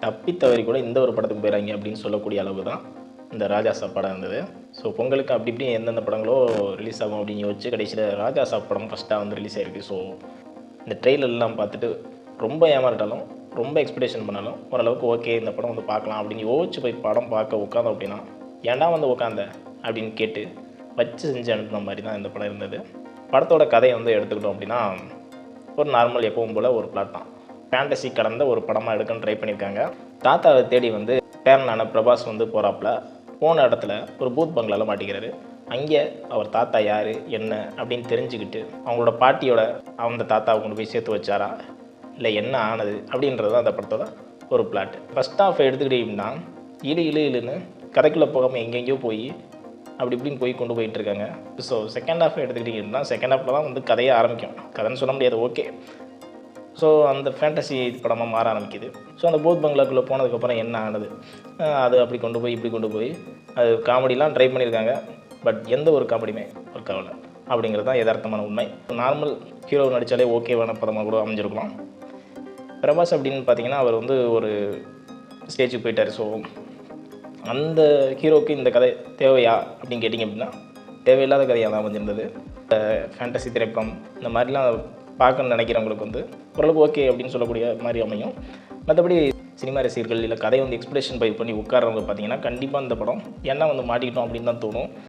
தப்பி தவறி கூட இந்த ஒரு படத்துக்கு போயிறாங்க அப்படின்னு சொல்லக்கூடிய அளவுக்கு தான் இந்த ராஜா சாப் படம் இருந்தது. ஸோ பொங்கலுக்கு அப்படி இப்படி எந்தெந்த படங்களோ ரிலீஸ் ஆகும் அப்படின்னு யோசிச்சு கடைசியில் ராஜா சாப் படம் ஃபஸ்ட்டாக வந்து ரிலீஸ் ஆயிருக்கு. ஸோ இந்த ட்ரெய்லர்லாம் பார்த்துட்டு ரொம்ப ஏமாறிட்டாலும் ரொம்ப எக்ஸ்பெக்டேஷன் பண்ணாலும் ஓரளவுக்கு ஓகே இந்த படம் வந்து பார்க்கலாம் அப்படின்னு யோசிச்சு போய் படம் பார்க்க உட்காந்தோம் அப்படின்னா ஏன்டா வந்து உட்காந்த அப்படின்னு கேட்டு வச்சு செஞ்சு அனுப்புன மாதிரி தான் இந்த படம் இருந்தது. படத்தோட கதையை வந்து எடுத்துக்கிட்டோம் அப்படின்னா ஒரு நார்மல் எப்பவும் போல் ஒரு பிளாட் தான். ஃபேண்டசி கடந்த ஒரு படமாக எடுக்கணும்னு ட்ரை பண்ணியிருக்காங்க. தாத்தாவை தேடி வந்து பேரனான பிரபாஸ் வந்து போகிறாப்புல. போன இடத்துல ஒரு பூத் பங்களாவில் மாட்டிக்கிறாரு. அங்கே அவர் தாத்தா யார் என்ன அப்படின்னு தெரிஞ்சுக்கிட்டு அவங்களோட பாட்டியோட அந்த தாத்தாவை கொண்டு போய் சேர்த்து வச்சாரா இல்லை என்ன ஆனது அப்படின்றது தான் அந்த படத்தோட ஒரு பிளாட். ஃபஸ்ட் ஹாஃப் எடுத்துக்கிட்டிங்கன்னா இழுன்னு கதைக்குள்ளே போகாமல் எங்கெங்கேயோ போய் அப்படி இப்படின்னு போய் கொண்டு போயிட்டுருக்காங்க. ஸோ செகண்ட் ஹாஃப் எடுத்துக்கிட்டிங்கன்னா செகண்ட் ஹாஃபில் தான் வந்து கதையே ஆரம்பிக்கும். கதைன்னு சொல்ல முடியாது, ஓகே. ஸோ அந்த ஃபேண்டசி படமாக மாற ஆரம்பிக்குது. ஸோ அந்த பூத் பங்களாக்குள்ளே போனதுக்கப்புறம் என்ன ஆனது, அது அப்படி கொண்டு போய் இப்படி கொண்டு போய் அது காமெடிலாம் ட்ரை பண்ணியிருக்காங்க. பட் எந்த ஒரு காமெடியுமே ஒர்க் ஆகலை அப்படிங்கிறது தான் யதார்த்தமான உண்மை. நார்மல் ஹீரோ நடித்தாலே ஓகேவான படமாக கூட அமைஞ்சிருக்கலாம். பிரபாஸ் அப்படின்னு பார்த்தீங்கன்னா அவர் வந்து ஒரு ஸ்டேஜுக்கு போயிட்டார். ஸோ அந்த ஹீரோவுக்கு இந்த கதை தேவையா அப்படின்னு கேட்டிங்க அப்படின்னா தேவையில்லாத கதையாக தான் அமைஞ்சிருந்தது. ஃபேண்டசி திரைப்படம் இந்த மாதிரிலாம் பார்க்கணுன்னு நினைக்கிறவங்களுக்கு வந்து ஓரளவுக்கு ஓகே அப்படின்னு சொல்லக்கூடிய மாதிரி அமையும். மற்றபடி சினிமா ரசிகர்கள் இல்லை கதை வந்து எக்ஸ்பிரஷன் பண்ணி உட்கார்றவங்க பார்த்தீங்கன்னா கண்டிப்பாக இந்த படம் ஏன்னா வந்து மாட்டிக்கிட்டோம் அப்படின்னு தான் தோணும்.